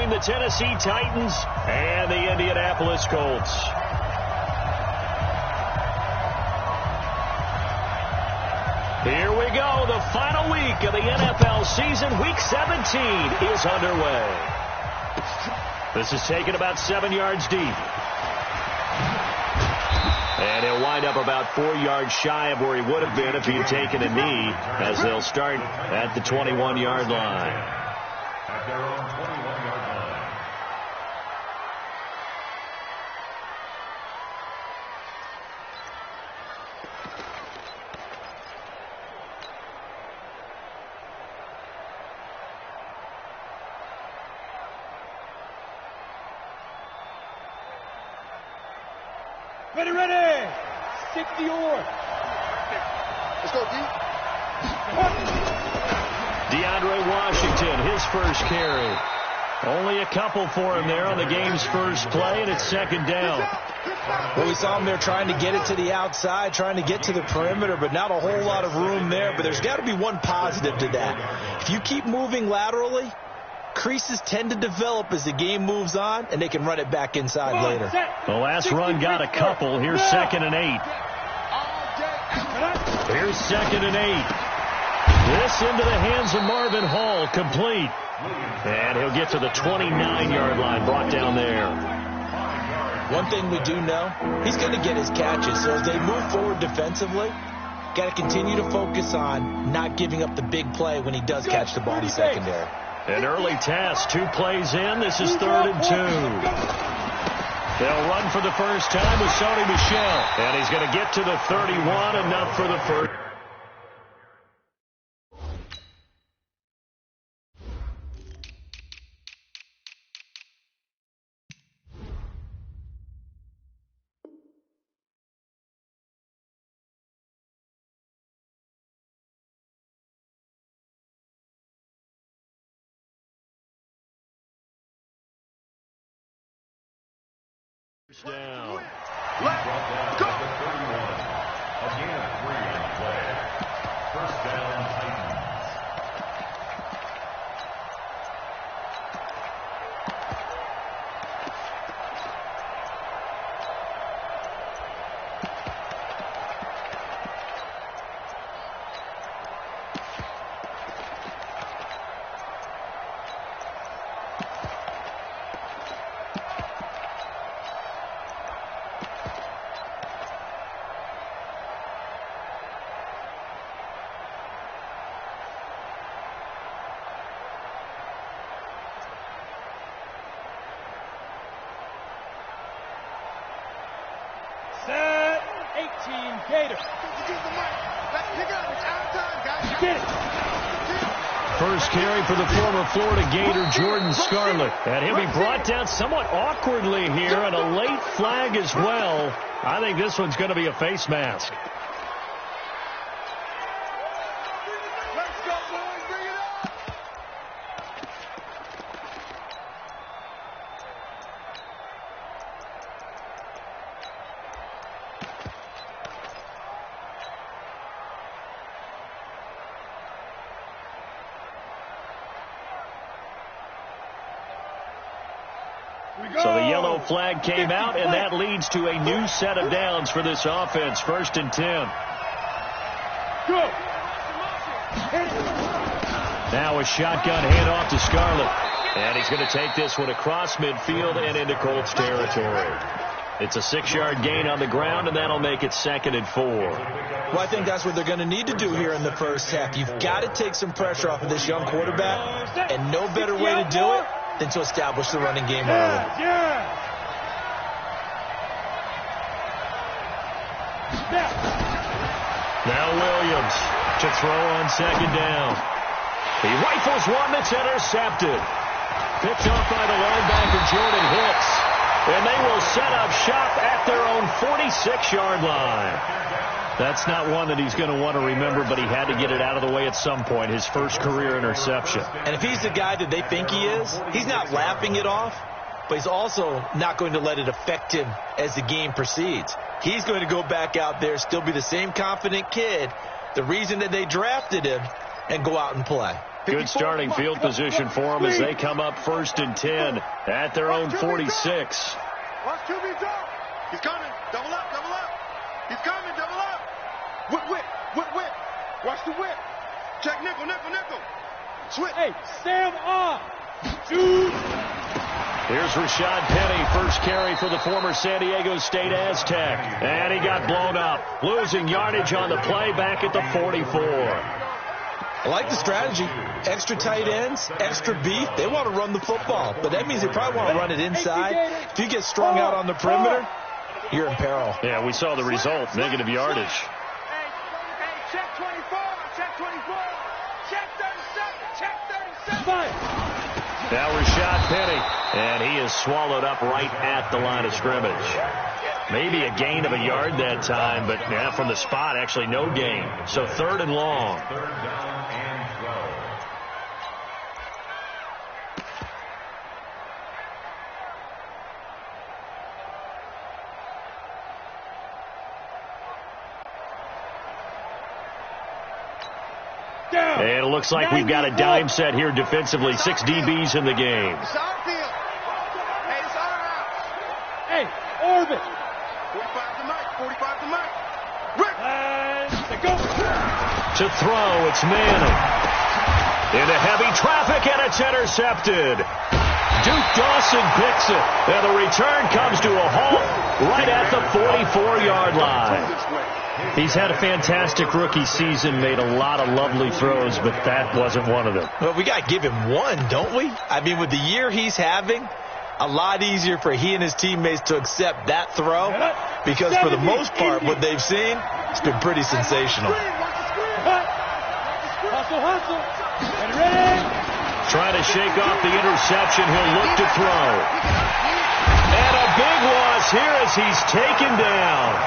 between the Tennessee Titans and the Indianapolis Colts. Here we go. The final week of the NFL season. Week 17 is underway. This is taken about 7 yards deep. And he'll wind up about 4 yards shy of where he would have been if he had taken a knee, as they'll start at the 21-yard line. At their own 21-yard line. Ready, ready! 60 or. Let's go, D. DeAndre Washington, his first carry. Only a couple for him there on the game's first play, and it's second down. Well, we saw him there trying to get it to the outside, trying to get to the perimeter, but not a whole lot of room there. But there's got to be one positive to that. If you keep moving laterally, creases tend to develop as the game moves on, and they can run it back inside later. The last run got a couple. Here's 2nd and 8. Here's 2nd and 8. This into the hands of Marvin Hall, complete. And he'll get to the 29-yard line, brought down there. One thing we do know, he's going to get his catches. So as they move forward defensively, got to continue to focus on not giving up the big play when he does catch the ball in the secondary. An early test, 2 plays in. This is 3rd and 2. They'll run for the first time with Sony Michel. And he's going to get to the 31, enough for the first. Down. Let's go. The 31. Again, 3 on play. First down, Titans. Set 18 Gator. First carry for the former Florida Gator, Jordan Scarlett. And he'll be brought down somewhat awkwardly here, and a late flag as well. I think this one's going to be a face mask. So the yellow flag came out, and that leads to a new set of downs for this offense. 1st and 10. Go. Now a shotgun handoff to Scarlett. And he's going to take this one across midfield and into Colts territory. It's a 6-yard gain on the ground, and that'll make it 2nd and 4. Well, I think that's what they're going to need to do here in the first half. You've got to take some pressure off of this young quarterback, and no better way to do it than to establish the running game early. Now Williams to throw on 2nd down. He rifles one that's intercepted. Picked off by the linebacker, Jordan Hicks. And they will set up shop at their own 46-yard line. That's not one that he's going to want to remember, but he had to get it out of the way at some point, his first career interception. And if he's the guy that they think he is, he's not laughing it off, but he's also not going to let it affect him as the game proceeds. He's going to go back out there, still be the same confident kid, the reason that they drafted him, and go out and play. Good starting field position for them as they come up 1st and 10 at their own 46. Watch QB drop. He's coming. Double up, double up. He's coming, double up. Whip. Watch the whip. Check nickel. Switch. Hey, Sam on. Dude. Here's Rashad Penny, first carry for the former San Diego State Aztec. And he got blown up, losing yardage on the play back at the 44. I like the strategy. Extra tight ends, extra beef. They want to run the football, but that means they probably want to run it inside. If you get strung out on the perimeter, you're in peril. Yeah, we saw the result, negative yardage. Hey, check 24, check 24, check 37, check 37. Now Rashad Penny, and he is swallowed up right at the line of scrimmage. Maybe a gain of a yard that time, but yeah, from the spot, actually no gain. So 3rd and long. 3rd down and 12. And it looks like we've got a dime set here defensively. 6 DBs in the game. It's our field. Hey, it's our house. Hey, orbit. 45 to Mike. And they go. To throw, it's Manning. Into heavy traffic, and it's intercepted. Duke Dawson picks it. And the return comes to a halt right at the 44-yard line. He's had a fantastic rookie season, made a lot of lovely throws, but that wasn't one of them. Well, we got to give him one, don't we? I mean, with the year he's having, a lot easier for he and his teammates to accept that throw because for the most part, what they've seen, it's been pretty sensational. Hustle. Ready. Trying to shake off the interception. He'll look to throw. And a big loss here as he's taken down.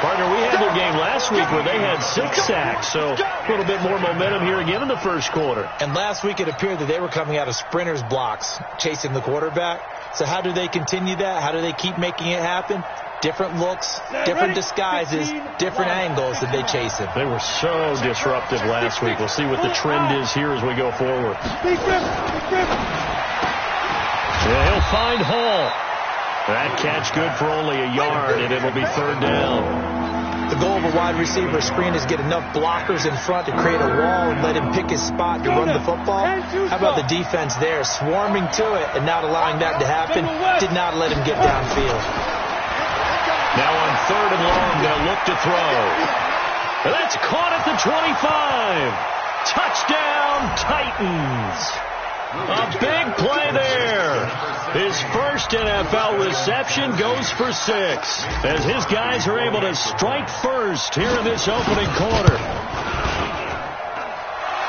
Partner, we had their game last week where they had 6 sacks, so a little bit more momentum here again in the first quarter. And last week it appeared that they were coming out of sprinters blocks, chasing the quarterback. So how do they continue that? How do they keep making it happen? Different looks, different disguises, different angles that they chase him. They were so disruptive last week. We'll see what the trend is here as we go forward. Yeah, he'll find Hall. That catch good for only a yard, and it'll be 3rd down. The goal of a wide receiver screen is get enough blockers in front to create a wall and let him pick his spot to run the football. How about the defense there, swarming to it and not allowing that to happen? Did not let him get downfield. Now on 3rd and long, they'll look to throw. That's caught at the 25. Touchdown, Titans. A big play there. His first NFL reception goes for 6 as his guys are able to strike first here in this opening quarter.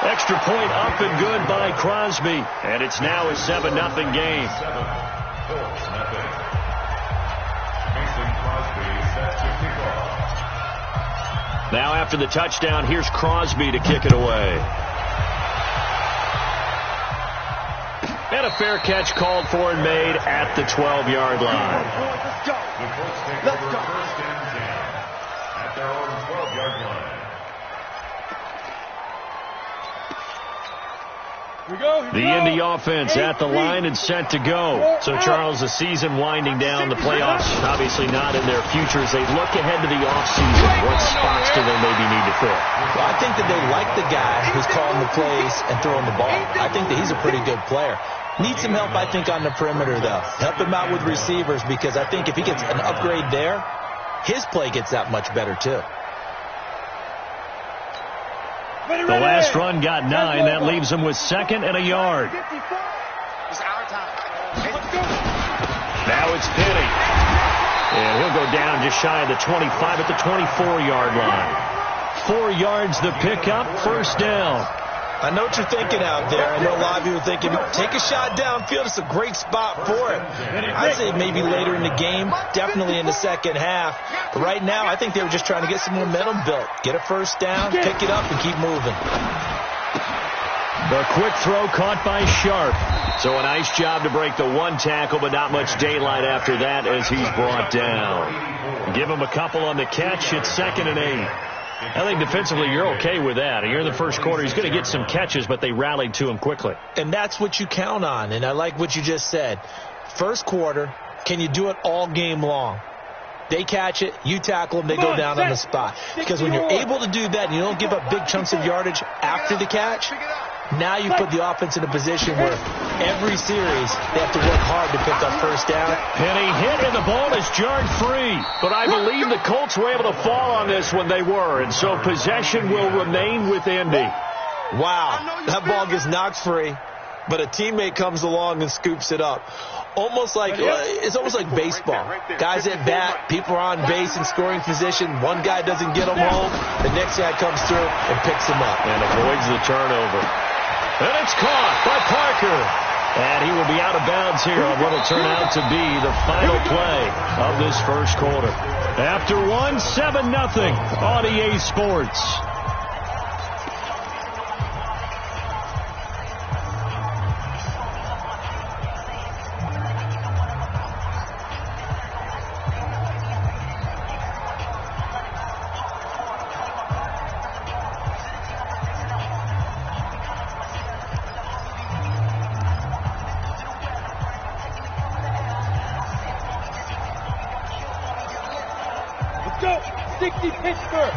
Extra point up and good by Crosby, and it's now a 7-0 game. 7-0. Mason Crosby set to kick off. Now after the touchdown, here's Crosby to kick it away. And a fair catch called for and made at the 12-yard line. The Colts take over 1st and 10 at their own 12-yard line. The Indy offense at the line and set to go. So, Charles, the season winding down, the playoffs obviously not in their future. As they look ahead to the offseason, what spots do they maybe need to fill? Well, I think that they like the guy who's calling the plays and throwing the ball. I think that he's a pretty good player. Needs some help, I think, on the perimeter, though. Help him out with receivers because I think if he gets an upgrade there, his play gets that much better, too. The last run got 9. That leaves him with 2nd and a yard. It's our time. Now it's Penny. And he'll go down just shy of the 25 at the 24-yard line. 4 yards the pickup, 1st down. I know what you're thinking out there. I know a lot of you are thinking, take a shot downfield. It's a great spot for it. I'd say maybe later in the game, definitely in the second half. But right now, I think they were just trying to get some momentum built. Get a 1st down, pick it up, and keep moving. The quick throw caught by Sharp. So a nice job to break the 1 tackle, but not much daylight after that as he's brought down. Give him a couple on the catch. It's 2nd and 8. I think defensively you're okay with that. You're in the first quarter. He's going to get some catches, but they rallied to him quickly. And that's what you count on, and I like what you just said. First quarter, can you do it all game long? They catch it, you tackle them, they go down on the spot. Because when you're able to do that and you don't give up big chunks of yardage after the catch, now you put the offense in a position where every series they have to work hard to pick up first down. Penny hit and the ball is jarred free. But I believe the Colts were able to fall on this when they were, and so possession will remain with Indy. Wow, that ball gets knocked free, but a teammate comes along and scoops it up. It's almost like baseball. Guys at bat, people are on base in scoring position. One guy doesn't get them home. The next guy comes through and picks them up. And avoids the turnover. And it's caught by Parker. And he will be out of bounds here on what will turn out to be the final play of this first quarter. After 7-0 on EA Sports. Go! 60 Pittsburgh!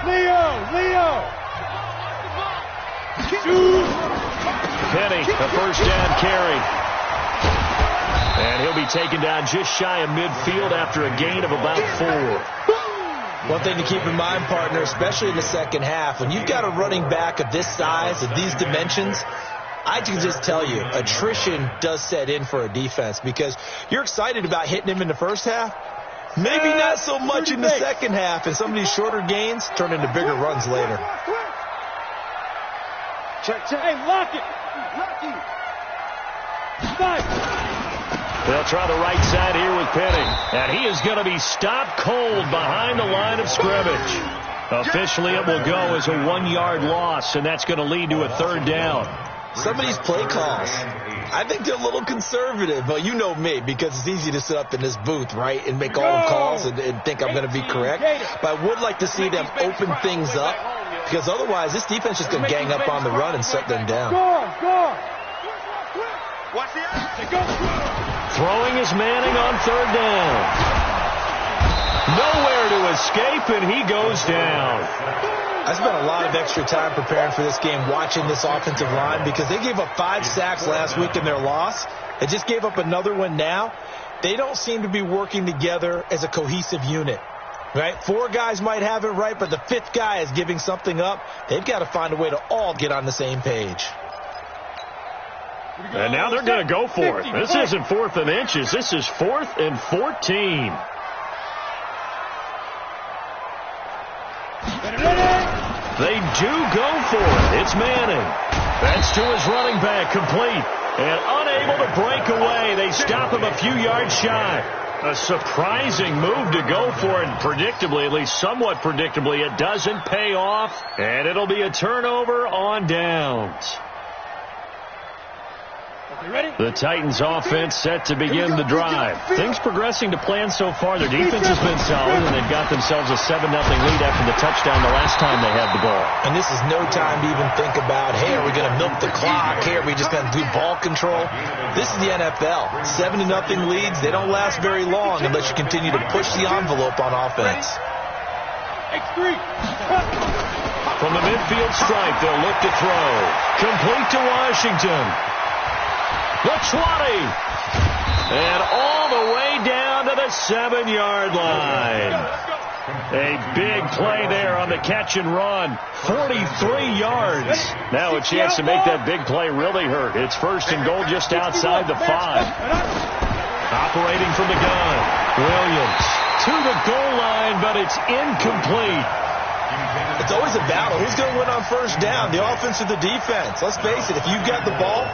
Leo! Shoot! Penny, the first down carry. And he'll be taken down just shy of midfield after a gain of about 4. One thing to keep in mind, partner, especially in the second half, when you've got a running back of this size, of these dimensions, I can just tell you, attrition does set in for a defense because you're excited about hitting him in the first half. Maybe not so much in the second half, and some of these shorter gains turn into bigger runs later. Check. Hey, lock it! Nice. They'll try the right side here with Penny. And he is going to be stopped cold behind the line of scrimmage. Officially, it will go as a 1-yard loss, and that's going to lead to a third down. Some of these play calls, I think they're a little conservative. Well, you know me, because it's easy to sit up in this booth, right, and make all the calls and think I'm going to be correct. But I would like to see them open things up, because otherwise this defense is going to gang up on the run and shut them down. Go! Watch the action. Go. Throwing is Manning on third down. Nowhere to escape, and he goes down. I spent a lot of extra time preparing for this game, watching this offensive line, because they gave up 5 sacks last week in their loss. They just gave up another one now. They don't seem to be working together as a cohesive unit, right? 4 guys might have it right, but the 5th guy is giving something up. They've got to find a way to all get on the same page. And now they're going to go for it. This isn't 4th and inches. This is 4th and 14. They do go for it. It's Manning. That's to his running back, complete. And unable to break away. They stop him a few yards shy. A surprising move to go for it. And predictably, at least somewhat predictably, it doesn't pay off. And it'll be a turnover on downs. The Titans offense set to begin the drive. Things progressing to plan so far. Their defense has been solid, and they've got themselves a 7-0 lead after the touchdown the last time they had the ball. And this is no time to even think about, hey, are we going to milk the clock? Hey, are we just going to do ball control? This is the NFL. 7-0 leads, they don't last very long unless you continue to push the envelope on offense. From the midfield stripe, they'll look to throw. Complete to Washington. The 20. And all the way down to the 7-yard line. A big play there on the catch and run. 43 yards. Now a chance to make that big play really hurt. It's 1st and goal just outside the 5. Operating from the gun. Williams to the goal line, but it's incomplete. It's always a battle. Who's going to win on first down, the offense or the defense? Let's face it, if you've got the ball,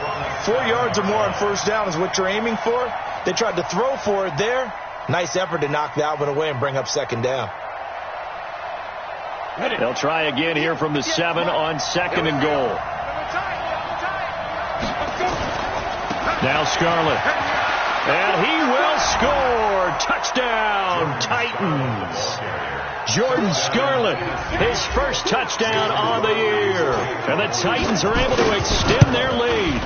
4 yards or more on first down is what you're aiming for. They tried to throw for it there. Nice effort to knock that one away and bring up 2nd down. They'll try again here from the 7 on 2nd and goal. Now Scarlett. And he will score. Touchdown, Titans. Jordan Scarlett, his first touchdown on the year. And the Titans are able to extend their lead.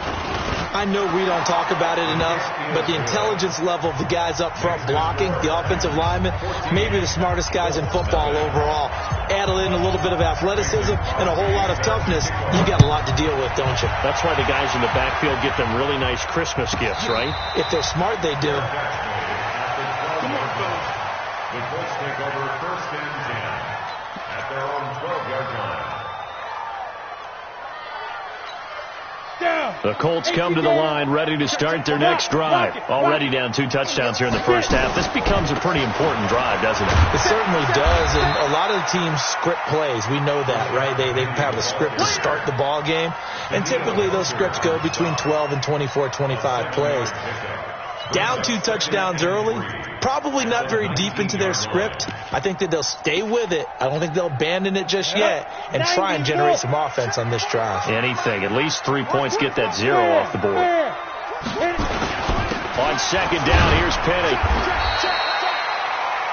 I know we don't talk about it enough, but the intelligence level of the guys up front blocking, the offensive linemen, maybe the smartest guys in football overall. Add in a little bit of athleticism and a whole lot of toughness, you got a lot to deal with, don't you? That's why the guys in the backfield get them really nice Christmas gifts, right? If they're smart, they do. Come on, fellas. The Colts take over first and 10 at their own 12-yard line. The Colts come to the line ready to start their next drive. Already down 2 touchdowns here in the first half. This becomes a pretty important drive, doesn't it? It certainly does, and a lot of the teams script plays. We know that, right? They have a script to start the ball game, and typically those scripts go between 12 and 24, 25 plays. Down 2 touchdowns early, probably not very deep into their script. I think that they'll stay with it. I don't think they'll abandon it just yet and try and generate some offense on this drive. Anything. At least 3 points, get that 0 off the board. On second down, here's Penny.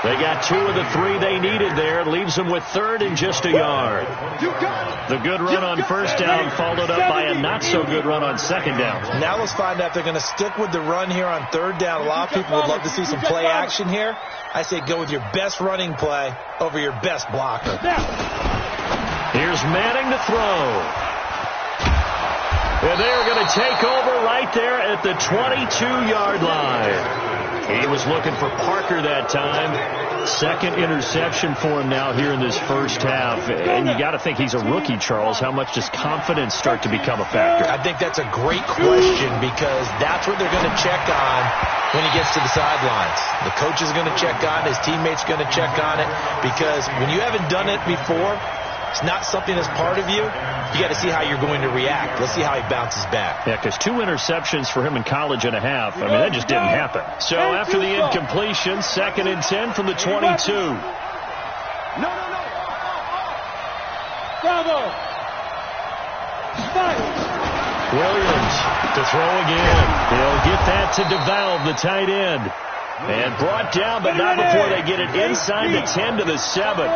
They got 2 of the 3 they needed there. Leaves them with third and just a yard. The good run on first down followed up by a not-so-good run on second down. Now let's find out if they're going to stick with the run here on third down. A lot of people would love to see some play action here. I say go with your best running play over your best blocker. Here's Manning to throw. And they're going to take over right there at the 22-yard line. He was looking for Parker that time. Second interception for him now here in this first half. And you got to think he's a rookie, Charles. How much does confidence start to become a factor? I think that's a great question because that's what they're going to check on when he gets to the sidelines. The coach is going to check on it. His teammates are going to check on it because when you haven't done it before, it's not something that's part of you. You got to see how you're going to react. Let's see how he bounces back. Yeah, because 2 interceptions for him in college and a half. I mean, that just didn't happen. So after the incompletion, second and 10 from the 22. No. Bravo. Williams to throw again. He'll get that to DeValve, the tight end. And brought down, but not before they get it inside the 10 to the 7.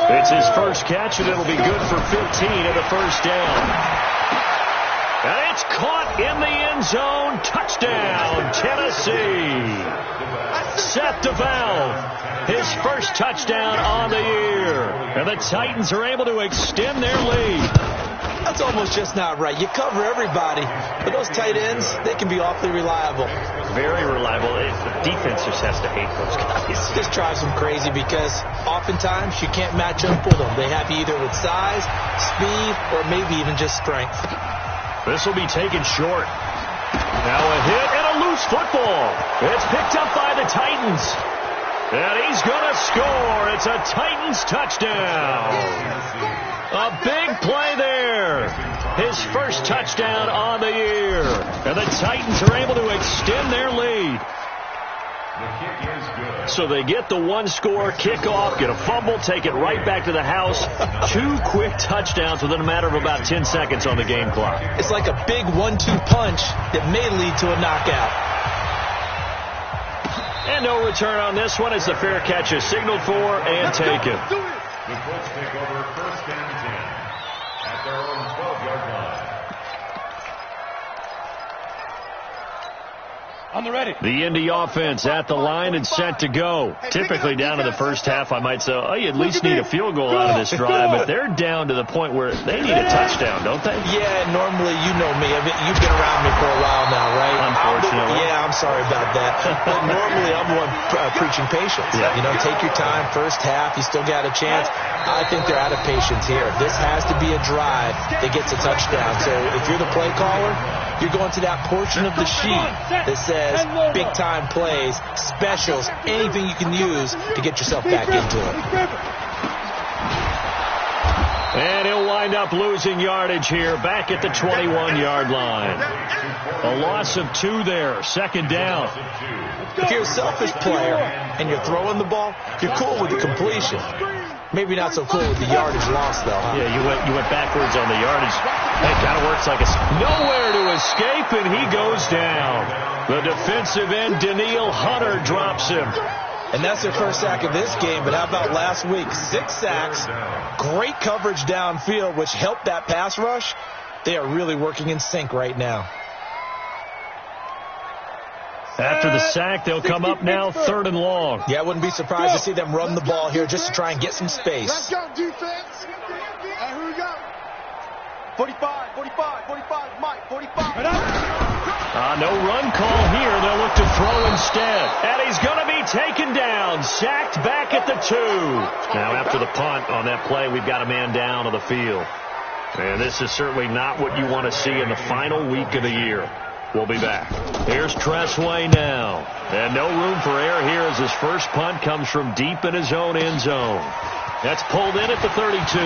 It's his first catch, and it'll be good for 15 at the first down. And it's caught in the end zone. Touchdown, Tennessee. Seth DeValve, his first touchdown on the year. And the Titans are able to extend their lead. That's almost just not right. You cover everybody, but those tight ends, they can be awfully reliable. Very reliable. The defense just has to hate those guys. This drives them crazy because oftentimes you can't match up with them. They have you either with size, speed, or maybe even just strength. This will be taken short. Now a hit and a loose football. It's picked up by the Titans. And he's going to score. It's a Titans touchdown. A big play there. His first touchdown on the year. And the Titans are able to extend their lead. So they get the 1-score kickoff, get a fumble, take it right back to the house. 2 quick touchdowns within a matter of about 10 seconds on the game clock. It's like a big 1-2 punch that may lead to a knockout. And no return on this one as the fair catch is signaled for and taken. The Colts take over first and 10 at their own 12-yard line. On the ready. The Indy offense at the line and set to go. Typically down to the first half, I might say, oh, you at least need a field goal out of this drive, but they're down to the point where they need a touchdown, don't they? Yeah, normally, you know me. I mean, you've been around me for a while now, right? Unfortunately. Yeah, I'm sorry about that. But normally, I'm the one preaching patience. Yeah. You know, take your time. First half, you still got a chance. I think they're out of patience here. This has to be a drive that gets a touchdown. So if you're the play caller, you're going to that portion of the sheet that says big-time plays, specials, anything you can use to get yourself back into it. And he'll wind up losing yardage here back at the 21-yard line. A loss of 2 there, second down. If you're a selfish player and you're throwing the ball, you're cool with the completion. Maybe not so cool with the yardage loss, though, huh? Yeah, you went backwards on the yardage. That kind of works like a nowhere to escape, and he goes down. The defensive end, Daniil Hunter, drops him. And that's their first sack of this game, but how about last week? 6 sacks, great coverage downfield, which helped that pass rush. They are really working in sync right now. After the sack, they'll come up now 3rd and long. Yeah, I wouldn't be surprised to see them run the ball here just to try and get some space. Let's go, defense. And here we go. 45, 45, 45, Mike, 45. No run call here. They'll look to throw instead. And he's going to be taken down. Sacked back at the 2. Now, after the punt on that play, we've got a man down on the field. And this is certainly not what you want to see in the final week of the year. We'll be back. Here's Tressway now. And no room for error here as his first punt comes from deep in his own end zone. That's pulled in at the 32.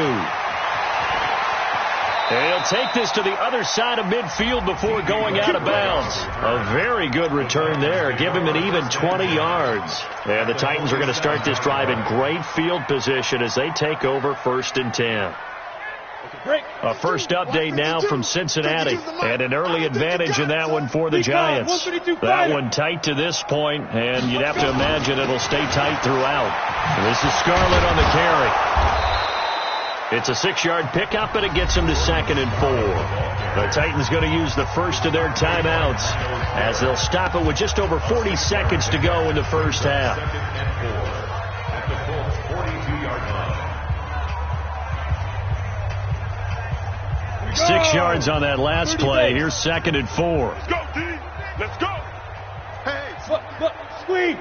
And he'll take this to the other side of midfield before going out of bounds. A very good return there. Give him an even 20 yards. And the Titans are going to start this drive in great field position as they take over 1st and 10. A first update now from Cincinnati, and an early advantage in that one for the Giants. That one tight to this point, and you'd have to imagine it'll stay tight throughout. This is Scarlett on the carry. It's a 6-yard pickup, and it gets them to 2nd and 4. The Titans going to use the first of their timeouts as they'll stop it with just over 40 seconds to go in the first half. 6 yards on that last play. Here's 2nd and 4. Let's go, D. Let's go. Hey, Look, squeeze.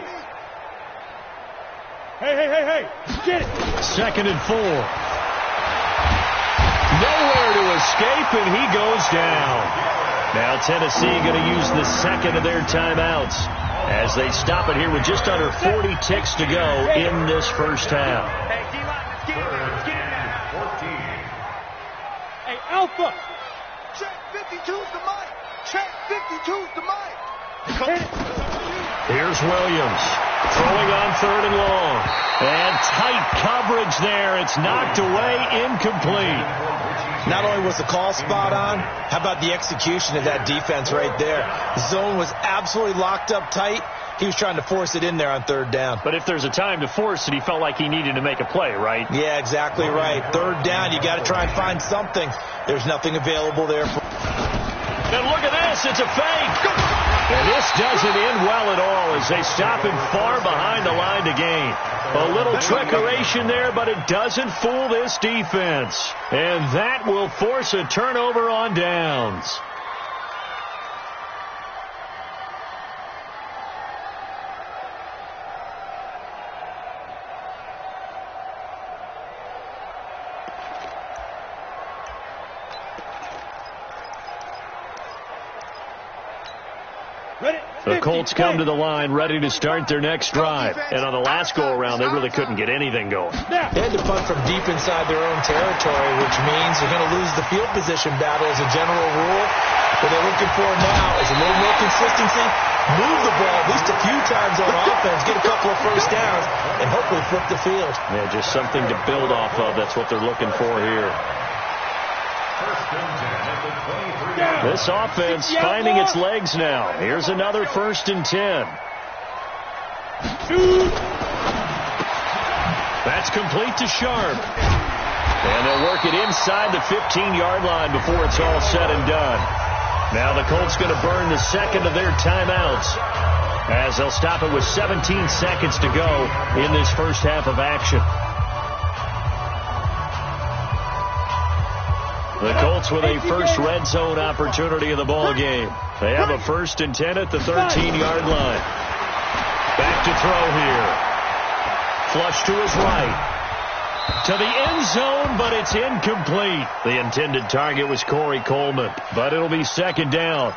Hey. Get it. 2nd and 4. Nowhere to escape, and he goes down. Now Tennessee going to use the second of their timeouts as they stop it here with just under 40 ticks to go in this first half. Hey, D-line, let's get it now. 14. Hey, Alpha. Check 52's the mic. Check 52's the mic. Here's Williams throwing on 3rd and long. And tight coverage there. It's knocked away, incomplete. Not only was the call spot on, how about the execution of that defense right there? The zone was absolutely locked up tight. He was trying to force it in there on 3rd down. But if there's a time to force it, he felt like he needed to make a play, right? Yeah, exactly right. 3rd down, you got to try and find something. There's nothing available there. And look at this. It's a fake. And this doesn't end well at all as they stop him far behind the line to gain. A little trickeration there, but it doesn't fool this defense. And that will force a turnover on downs. The Colts come to the line ready to start their next drive. And on the last go-around, they really couldn't get anything going. They had to punt from deep inside their own territory, which means they're going to lose the field position battle as a general rule. What they're looking for now is a little more consistency, move the ball at least a few times on offense, get a couple of first downs, and hopefully flip the field. Yeah, just something to build off of. That's what they're looking for here. This offense finding its legs now. Here's another 1st and 10. That's complete to Sharp. And they'll work it inside the 15-yard line before it's all said and done. Now the Colts going to burn the second of their timeouts as they'll stop it with 17 seconds to go in this first half of action. The Colts with a first red zone opportunity in the ball game. They have a 1st and 10 at the 13-yard line. Back to throw here. Flush to his right. To the end zone, but it's incomplete. The intended target was Corey Coleman, but it'll be 2nd down.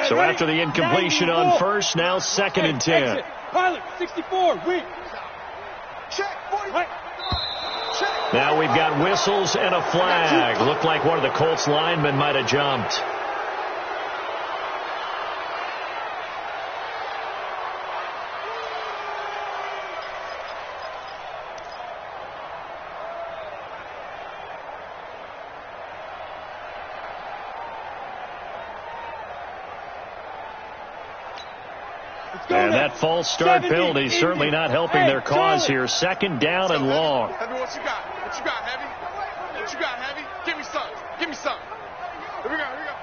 So after the incompletion on 1st, now 2nd and 10. Pilot, 64, wait. Now we've got whistles and a flag. Looked like one of the Colts linemen might have jumped. And that false start penalty certainly not helping their cause here. Second down and long. Heavy, what you got? What you got, Heavy? What you got, Heavy? Give me some. Give me some. Here we go, here we go.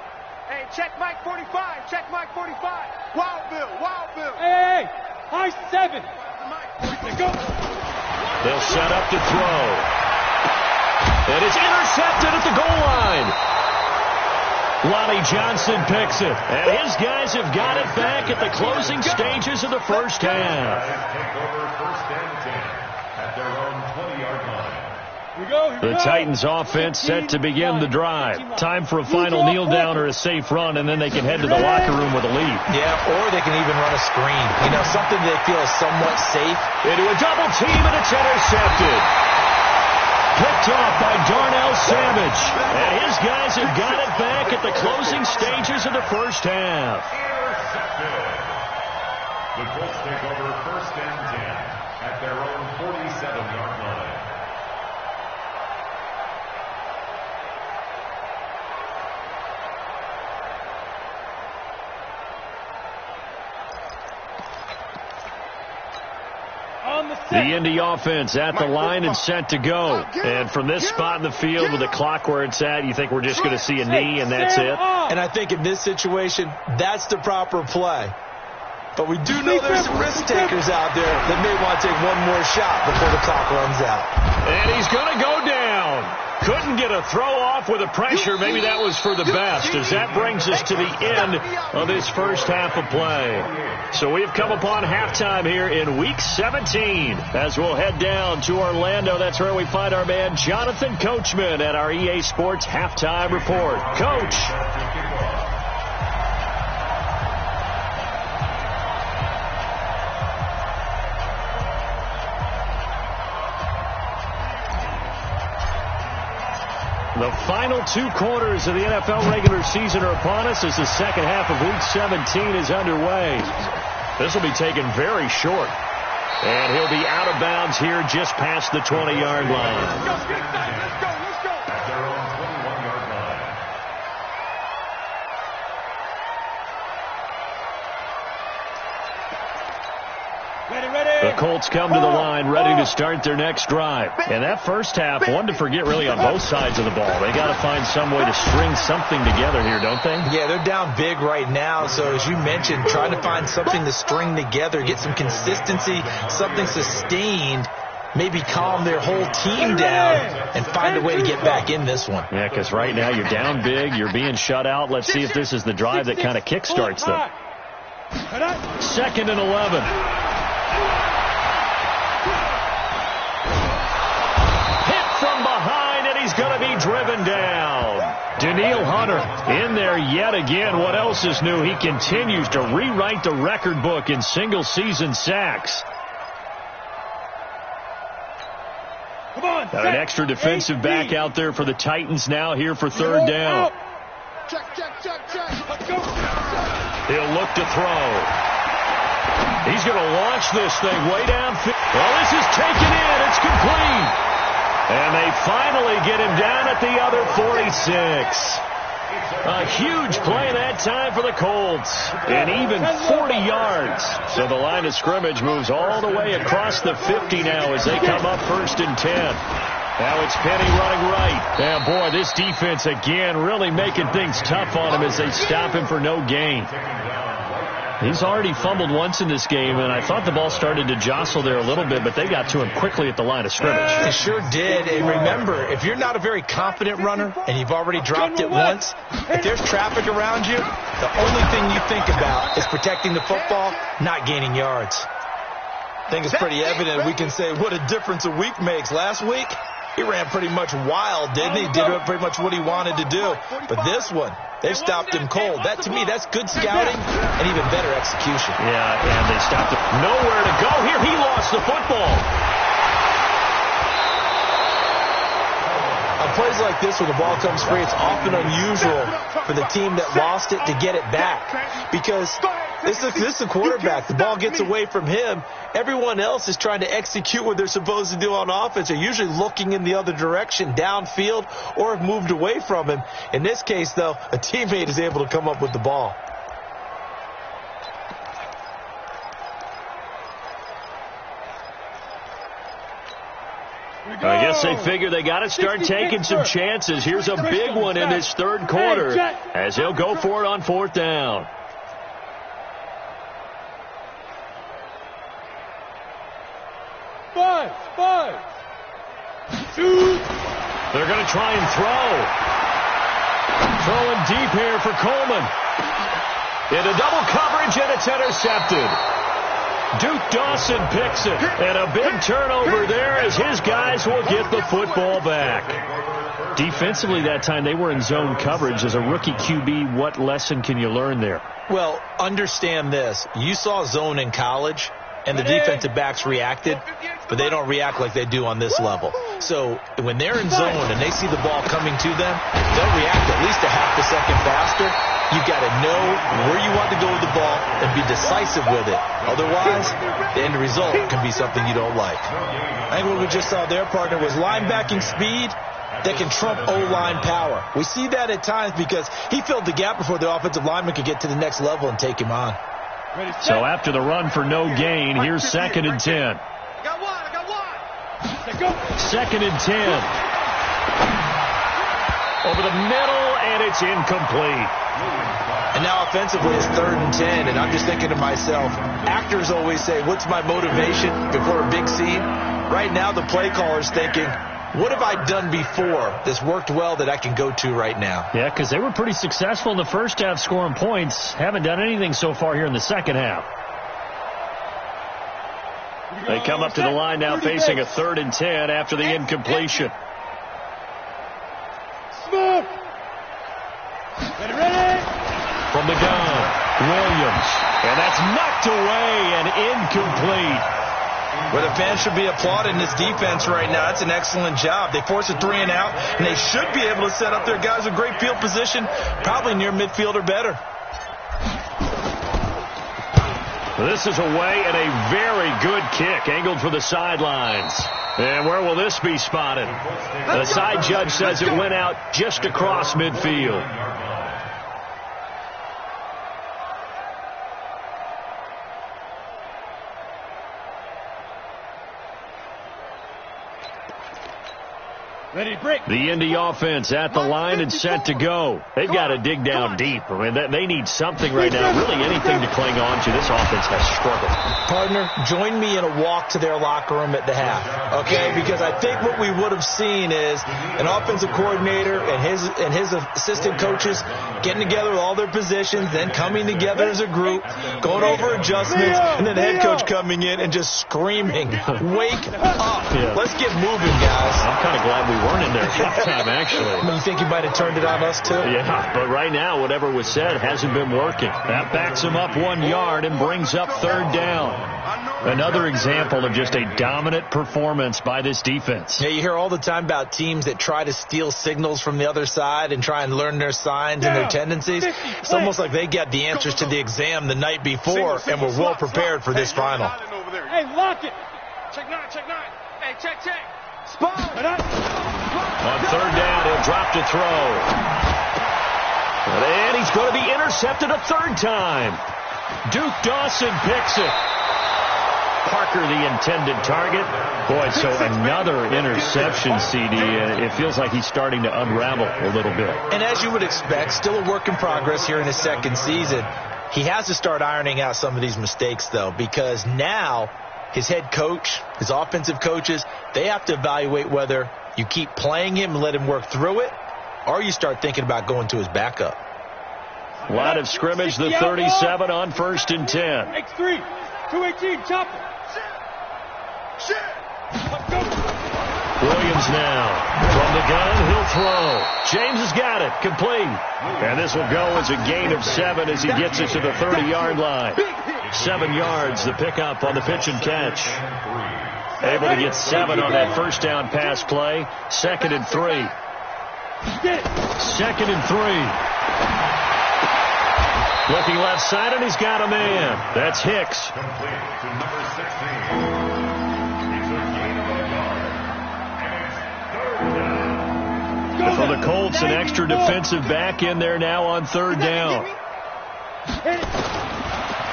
Hey, check Mike 45. Check Mike 45. Wild Bill, Wild Bill. Hey, high 7. Go. They'll set up to throw. It is intercepted at the goal line. Lonnie Johnson picks it. And his guys have got it back at the closing stages of the first half. Take over first and 10 at their own 20-yard line. The Titans offense set to begin the drive. Time for a final kneel down or a safe run, and then they can head to the locker room with a lead. Yeah, or they can even run a screen. You know, something they feel is somewhat safe. Into a double team, and it's intercepted. Picked off by Darnell Savage. And his guys have got it back at the closing stages of the first half. Intercepted. The Colts take over first and 10 at their own 47-yard line. The Indy offense at the line and set to go. And from this spot in the field with the clock where it's at, you think we're just going to see a knee and that's it? And I think in this situation, that's the proper play. But we do know there's some risk takers out there that may want to take one more shot before the clock runs out. And he's going to go down. Couldn't get a throw off with the pressure. Maybe that was for the best, as that brings us to the end of this first half of play. So we've come upon halftime here in Week 17. As we'll head down to Orlando, that's where we find our man Jonathan Coachman at our EA Sports Halftime Report. Coach. The final 2 quarters of the NFL regular season are upon us as the second half of Week 17 is underway. This will be taken very short. And he'll be out of bounds here just past the 20-yard line. Let's go, let's go. At their own 21-yard line. The Colts come to the line ready to start their next drive. And that first half, one to forget really on both sides of the ball. They got to find some way to string something together here, don't they? Yeah, they're down big right now. So as you mentioned, trying to find something to string together, get some consistency, something sustained, maybe calm their whole team down and find a way to get back in this one. Yeah, because right now you're down big, you're being shut out. Let's see if this is the drive that kind of kickstarts them. 2nd and 11. From behind, and he's going to be driven down. Danielle Hunter in there yet again. What else is new? He continues to rewrite the record book in single-season sacks. Come on, Got an extra defensive back out there for the Titans now here for third down. Check. Let's go. He'll look to throw. He's going to launch this thing way downfield. Well, this is taken in. It's complete. And they finally get him down at the other 46. A huge play that time for the Colts. And even 40 yards. So the line of scrimmage moves all the way across the 50 now as they come up 1st and 10. Now it's Penny running right. And boy, this defense again really making things tough on him as they stop him for no gain. He's already fumbled once in this game, and I thought the ball started to jostle there a little bit, but they got to him quickly at the line of scrimmage. They sure did. And remember, if you're not a very confident runner and you've already dropped it once, if there's traffic around you, the only thing you think about is protecting the football, not gaining yards. I think it's pretty evident. We can say what a difference a week makes. Last week, he ran pretty much wild, didn't he? Did pretty much what he wanted to do. But this one, they've stopped him cold. That, to me, that's good scouting and even better execution. Yeah, and they stopped him. Nowhere to go here. He lost the football. On plays like this, when the ball comes free, it's often unusual for the team that lost it to get it back. Because this is a quarterback. The ball gets away from him. Everyone else is trying to execute what they're supposed to do on offense. They're usually looking in the other direction, downfield, or have moved away from him. In this case, though, a teammate is able to come up with the ball. I guess they figure they got to start taking some chances. Here's a big one in this third quarter as he'll go for it on fourth down. Five. Shoot. They're going to try and throw. Throwing deep here for Coleman. Into double coverage, and it's intercepted. Duke Dawson picks it. And a big turnover there as his guys will get the football back. Defensively that time, they were in zone coverage. As a rookie QB, what lesson can you learn there? Well, understand this. You saw zone in college, and the defensive backs reacted, but they don't react like they do on this level. So when they're in zone and they see the ball coming to them, they'll react at least a half a second faster. You've got to know where you want to go with the ball and be decisive with it. Otherwise, the end result can be something you don't like. I think what we just saw there, partner, was linebacking speed that can trump O-line power. We see that at times because he filled the gap before the offensive lineman could get to the next level and take him on. So after the run for no gain, here's 2nd and 10. I got one. Second and 10. Over the middle, and it's incomplete. And now offensively it's 3rd and 10, and I'm just thinking to myself, actors always say, what's my motivation before a big scene? Right now the play caller's thinking, what have I done before that's worked well that I can go to right now? Yeah, because they were pretty successful in the first half scoring points. Haven't done anything so far here in the second half. They come up to the line now facing a 3rd and 10 after the incompletion. Smoke. Ready. From the gun, Williams. And that's knocked away and incomplete. Well, the fans should be applauding this defense right now. That's an excellent job. They force a 3-and-out, and they should be able to set up their guys with great field position, probably near midfield or better. This is away and a very good kick, angled for the sidelines. And where will this be spotted? The side judge says it went out just across midfield. Ready to break. The Indy offense at the line and set to go. They've got to dig down deep. I mean, they need something right now, really anything to cling on to. This offense has struggled. Partner, join me in a walk to their locker room at the half, okay? Because I think what we would have seen is an offensive coordinator and his assistant coaches getting together with all their positions, then coming together as a group, going over adjustments, and then the head coach coming in and just screaming, wake up. Yeah. Let's get moving, guys. I'm kind of glad we weren't in there at halftime, actually. I mean, you think you might have turned it on us, too? Yeah, but right now, whatever was said hasn't been working. That backs him up 1 yard and brings up 3rd down. Another example of just a dominant performance by this defense. Yeah, you hear all the time about teams that try to steal signals from the other side and try and learn their signs and their tendencies. It's almost like they got the answers to the exam the night before and were well prepared for this final. Hey, lock it. Check 9. Hey, check. Spot. On 3rd down, he'll drop to throw. And he's going to be intercepted a 3rd time. Duke Dawson picks it. Parker, the intended target. Boy, so another interception, CD. It feels like he's starting to unravel a little bit. And as you would expect, still a work in progress here in his 2nd season. He has to start ironing out some of these mistakes, though, because now his head coach, his offensive coaches, they have to evaluate whether you keep playing him and let him work through it, or you start thinking about going to his backup. Line of scrimmage, the 37 on 1st and 10. X3, 218, chop it. Shit. Let's go. Williams now. From the gun, he'll throw. James has got it. Complete. And this will go as a gain of 7 as he gets it to the 30-yard line. 7 yards, the pickup on the pitch and catch. Able to get 7 on that 1st down pass play. 2nd and 3. 2nd and 3. Looking left side, and he's got a man. That's Hicks. Complete to number 16. It's a gain of a yard. And it's 3rd down. For the Colts, an extra defensive back in there now on 3rd down.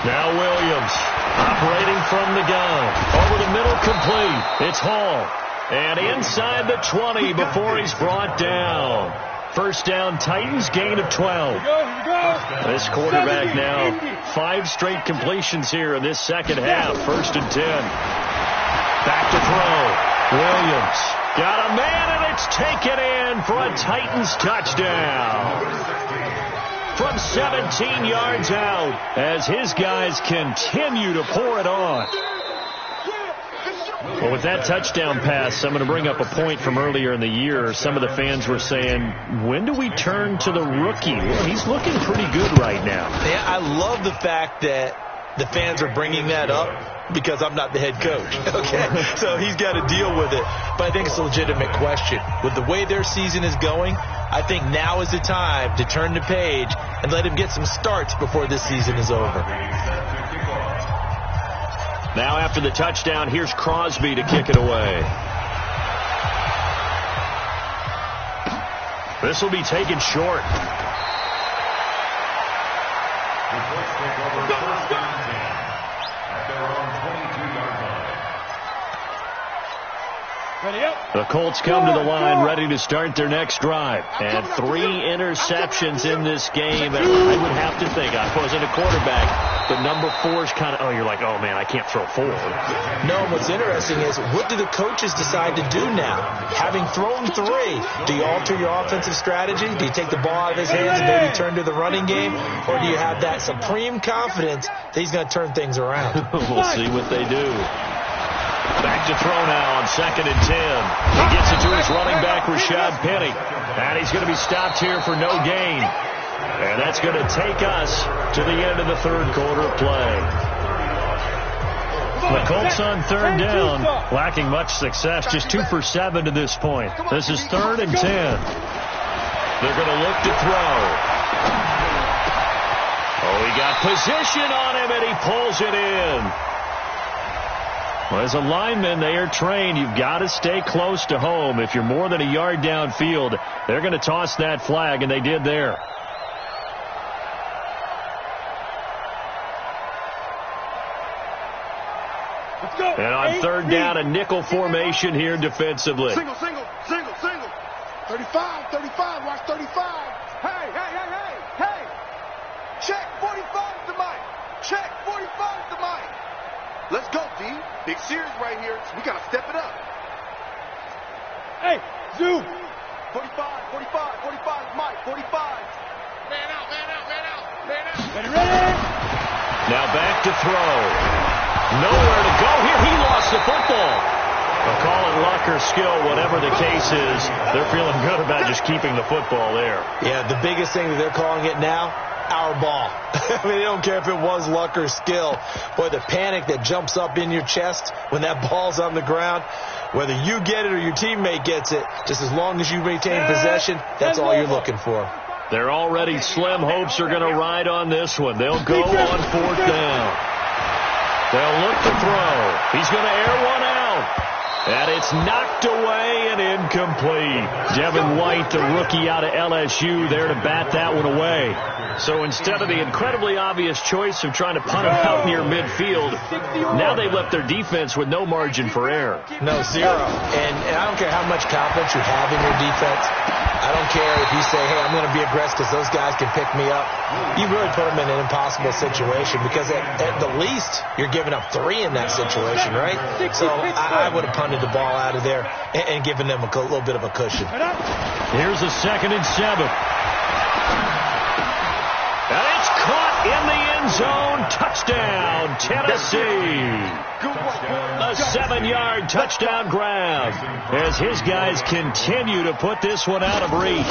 Now Williams operating from the gun. Over the middle, complete. It's Hall. And inside the 20 before he's brought down. First down, Titans, gain of 12. This quarterback now, 5 straight completions here in this second half. First and 10. Back to throw. Williams got a man, and it's taken in for a Titans touchdown. From 17 yards out as his guys continue to pour it on. Well, with that touchdown pass, I'm going to bring up a point from earlier in the year. Some of the fans were saying, when do we turn to the rookie? Well, he's looking pretty good right now. Yeah, I love the fact that the fans are bringing that up because I'm not the head coach. Okay, so he's got to deal with it. But I think it's a legitimate question. With the way their season is going, I think now is the time to turn the page and let him get some starts before this season is over. Now after the touchdown, here's Crosby to kick it away. This will be taken short. The Colts take over first and 10 at their own 22-yard line. The Colts come to the line ready to start their next drive. And 3 interceptions in this game. And I would have to think, I wasn't a quarterback, but number 4 is kind of, you're like, oh, man, I can't throw 4. No, what's interesting is, what do the coaches decide to do now? Having thrown 3, do you alter your offensive strategy? Do you take the ball out of his hands and maybe turn to the running game? Or do you have that supreme confidence that he's going to turn things around? We'll see what they do. Back to throw now on second and 10. He gets it to his running back, Rashad Penny. And he's going to be stopped here for no gain. And that's going to take us to the end of the third quarter play. The Colts on third down, lacking much success, just 2 for 7 to this point. This is third and 10. They're going to look to throw. Oh, he got position on him, and he pulls it in. Well, as a lineman, they are trained. You've got to stay close to home. If you're more than a yard downfield, they're going to toss that flag, and they did there. And on third down, a nickel formation here defensively. Single. 35, watch 35. Hey. Check 45 to Mike. Check 45 to Mike. Let's go, D. Big series right here. We got to step it up. Hey, zoom. 45, Mike, 45. Man out. Ready. Now back to throw. Nowhere to go here. He lost the football. They'll call it luck or skill, whatever the case is. They're feeling good about just keeping the football there. Yeah, the biggest thing that they're calling it now, our ball. I mean, they don't care if it was luck or skill. Boy, the panic that jumps up in your chest when that ball's on the ground, whether you get it or your teammate gets it, just as long as you retain possession, that's all you're looking for. Their already slim hopes are going to ride on this one. They'll go on fourth down. They'll look to throw. He's going to air one out. And it's knocked away and incomplete. Devin White, the rookie out of LSU, there to bat that one away. So instead of the incredibly obvious choice of trying to punt him out near midfield, now they've left their defense with no margin for error. No, 0. And I don't care how much confidence you have in your defense. I don't care if you say, hey, I'm going to be aggressive because those guys can pick me up. You really put them in an impossible situation because at the least you're giving up 3 in that situation, right? So I would have punted the ball out of there and given them a little bit of a cushion. Here's a second and 7. And it's caught in the end zone. Touchdown, Tennessee. A 7-yard touchdown grab as his guys continue to put this one out of reach.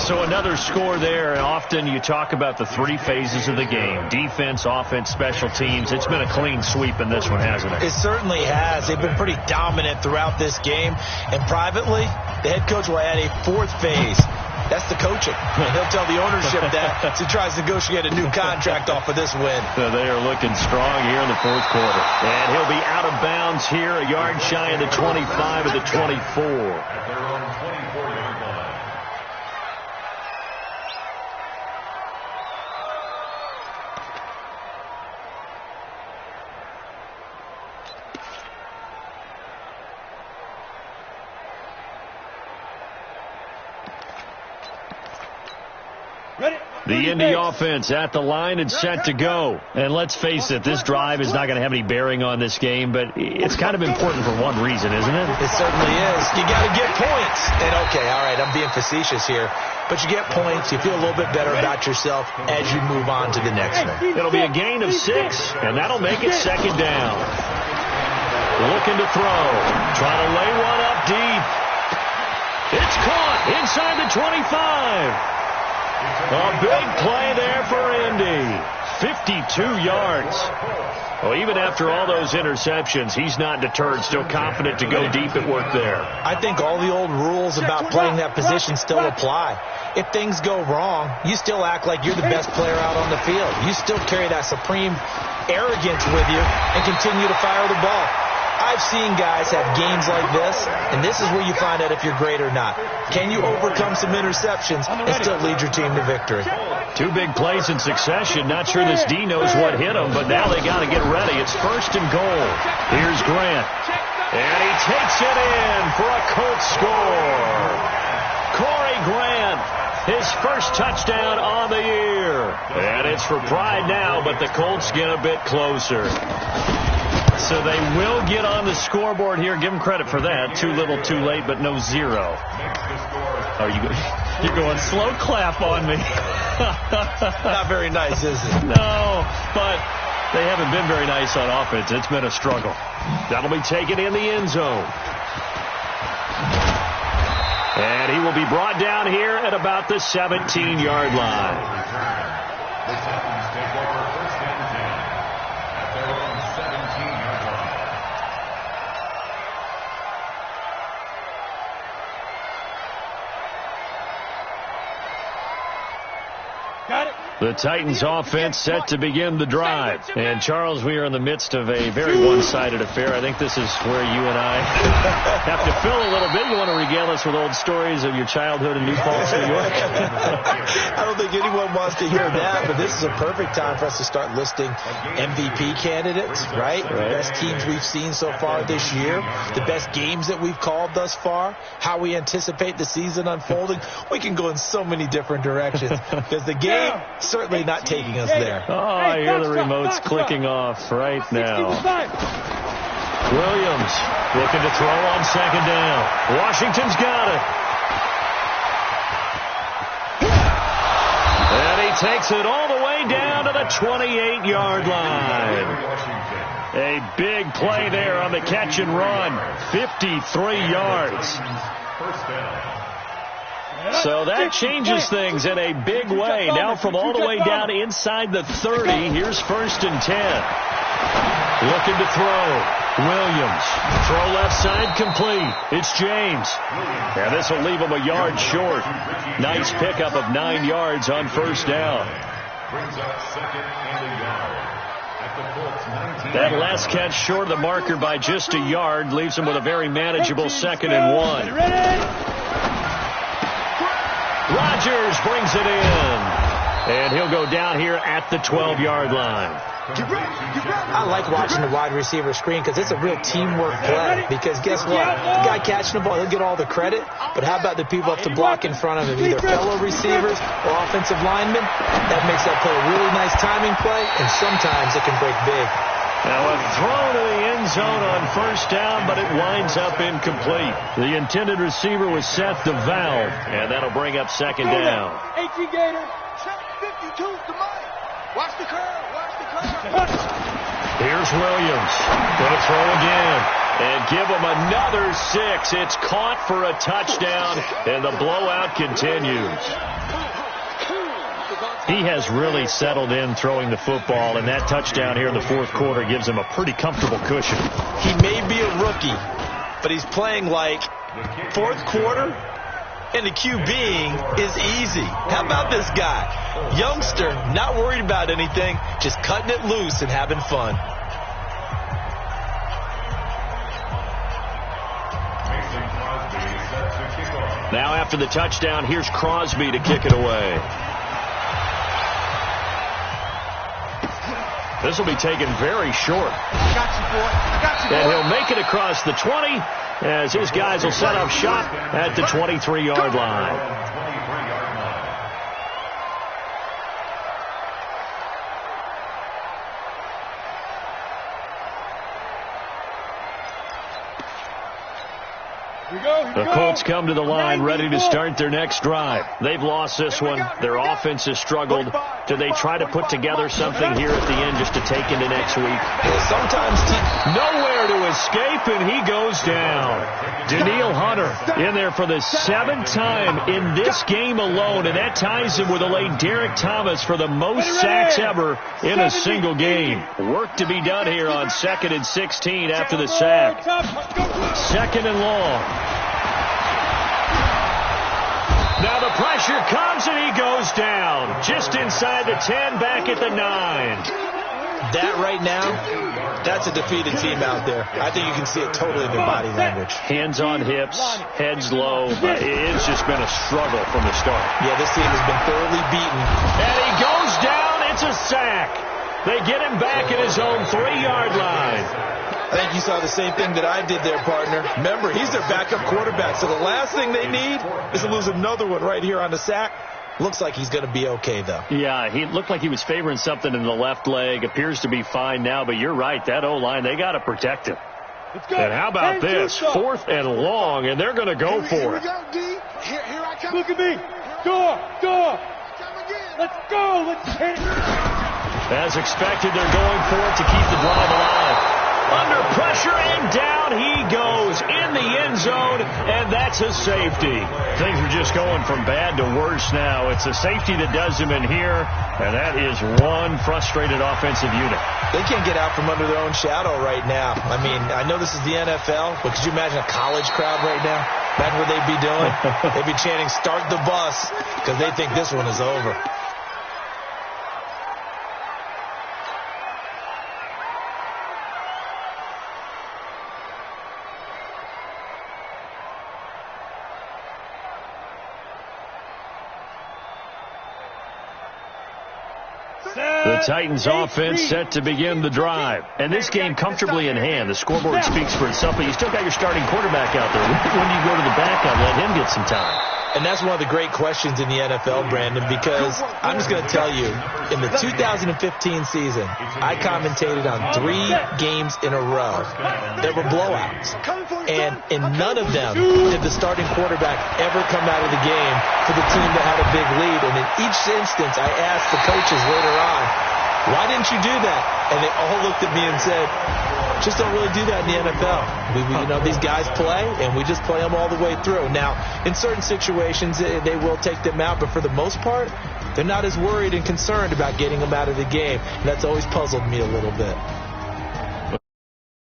So another score there. And often you talk about the 3 phases of the game: defense, offense, special teams. It's been a clean sweep in this one, hasn't it? It certainly has. They've been pretty dominant throughout this game. And privately, the head coach will add a 4th phase. That's the coaching. And he'll tell the ownership that as he tries to negotiate a new contract off of this win. So they are looking strong here in the fourth quarter. And he'll be out of bounds here, a yard shy of the 25 of the 24. At their own 24-yard line. The Indy offense at the line and set to go. And let's face it, this drive is not going to have any bearing on this game, but it's kind of important for one reason, isn't it? It certainly is. You got to get points. And, okay, all right, I'm being facetious here. But you get points, you feel a little bit better about yourself as you move on to the next one. It'll be a gain of 6, and that'll make it second down. Looking to throw. Trying to lay one up deep. It's caught inside the 25. A big play there for Indy. 52 yards. Well, even after all those interceptions, he's not deterred, still confident to go deep at work there. I think all the old rules about playing that position still apply. If things go wrong, you still act like you're the best player out on the field. You still carry that supreme arrogance with you and continue to fire the ball. I've seen guys have games like this, and this is where you find out if you're great or not. Can you overcome some interceptions and still lead your team to victory? 2 big plays in succession. Not sure this D knows what hit him, but now they got to get ready. It's 1st and goal. Here's Grant. And he takes it in for a Colts score. Corey Grant, his first touchdown on the year. And it's for pride now, but the Colts get a bit closer. So they will get on the scoreboard here. Give them credit for that. Too little, too late, but no 0. Oh, you're going slow clap on me. Not very nice, is it? No, but they haven't been very nice on offense. It's been a struggle. That'll be taken in the end zone. And he will be brought down here at about the 17-yard line. The Titans take over 1st and 10 at their own 17-yard line. Got it. The Titans offense set to begin the drive. And, Charles, we are in the midst of a very one-sided affair. I think this is where you and I have to fill a little bit. You want to regale us with old stories of your childhood in New Paltz, New York? I don't think anyone wants to hear that, but this is a perfect time for us to start listing MVP candidates, right? The best teams we've seen so far this year, the best games that we've called thus far, how we anticipate the season unfolding. We can go in so many different directions because the game certainly not taking us there. Oh, I hear the remotes clicking off right now. Williams looking to throw on 2nd down. Washington's got it. And he takes it all the way down to the 28-yard line. A big play there on the catch and run. 53 yards. 1st down. So that changes things in a big way. Now from all the way down inside the 30, here's 1st and 10. Looking to throw. Williams. Throw left side complete. It's James. And this will leave him a yard short. Nice pickup of 9 yards on 1st down. Brings up 2nd and a yard. At the Colts 19. That last catch short of the marker by just a yard leaves him with a very manageable 2nd and 1. Rodgers brings it in. And he'll go down here at the 12-yard line. I like watching the wide receiver screen because it's a real teamwork play. Because guess what? The guy catching the ball, he'll get all the credit. But how about the people up to block in front of him, either fellow receivers or offensive linemen? That makes that play a really nice timing play, and sometimes it can break big. Now a throw to the end zone on 1st down, but it winds up incomplete. The intended receiver was Seth DeValve, and that'll bring up 2nd down. 18 Gator. Check 52 to Mike. Watch the curve. Watch the curve. Here's Williams. Going to throw again. And give him another 6. It's caught for a touchdown, and the blowout continues. He has really settled in throwing the football, and that touchdown here in the 4th quarter gives him a pretty comfortable cushion. He may be a rookie, but he's playing like 4th quarter, and the QBing is easy. How about this guy? Youngster, not worried about anything, just cutting it loose and having fun. Now after the touchdown, here's Crosby to kick it away. This will be taken very short. I got you, boy. I got you, boy. And he'll make it across the 20 as his guys will set up shop at the 23-yard line. The Colts come to the line ready to start their next drive. They've lost this one. Their offense has struggled. Do they try to put together something here at the end just to take into next week? Sometimes nowhere to escape, and he goes down. Danielle Hunter in there for the 7th time in this game alone, and that ties him with the late Derek Thomas for the most sacks ever in a single game. Work to be done here on 2nd and 16 after the sack. 2nd and long. Now the pressure comes, and he goes down. Just inside the 10, back at the 9. That right now, that's a defeated team out there. I think you can see it totally in their body language. Hands on hips, heads low. It's just been a struggle from the start. Yeah, this team has been thoroughly beaten. And he goes down. It's a sack. They get him back at his own 3-yard line. I think you saw the same thing that I did there, partner. Remember, he's their backup quarterback, so the last thing they need is to lose another one right here on the sack. Looks like he's going to be okay, though. Yeah, he looked like he was favoring something in the left leg. Appears to be fine now, but you're right. That O-line, they got to protect him. And how about this? 4th and long, and they're going to go for it. Here I come. Look at me. Door. Let's go. Let's hit it. As expected, they're going for it to keep the drive alive. Under pressure, and down he goes in the end zone, and that's a safety. Things are just going from bad to worse now. It's a safety that does him in here, and that is one frustrated offensive unit. They can't get out from under their own shadow right now. I mean, I know this is the NFL, but could you imagine a college crowd right now? Imagine what they'd be doing. They'd be chanting, "Start the bus," because they think this one is over. The Titans offense set to begin the drive. And this game comfortably in hand. The scoreboard speaks for itself, but you still got your starting quarterback out there. When do you go to the backup, let him get some time? And that's one of the great questions in the NFL, Brandon, because I'm just going to tell you, in the 2015 season, I commentated on 3 games in a row. There were blowouts. And in none of them did the starting quarterback ever come out of the game for the team that had a big lead. And in each instance, I asked the coaches later on, why didn't you do that? And they all looked at me and said, just don't really do that in the NFL. These guys play, and we just play them all the way through. Now, in certain situations, they will take them out, but for the most part, they're not as worried and concerned about getting them out of the game. And that's always puzzled me a little bit.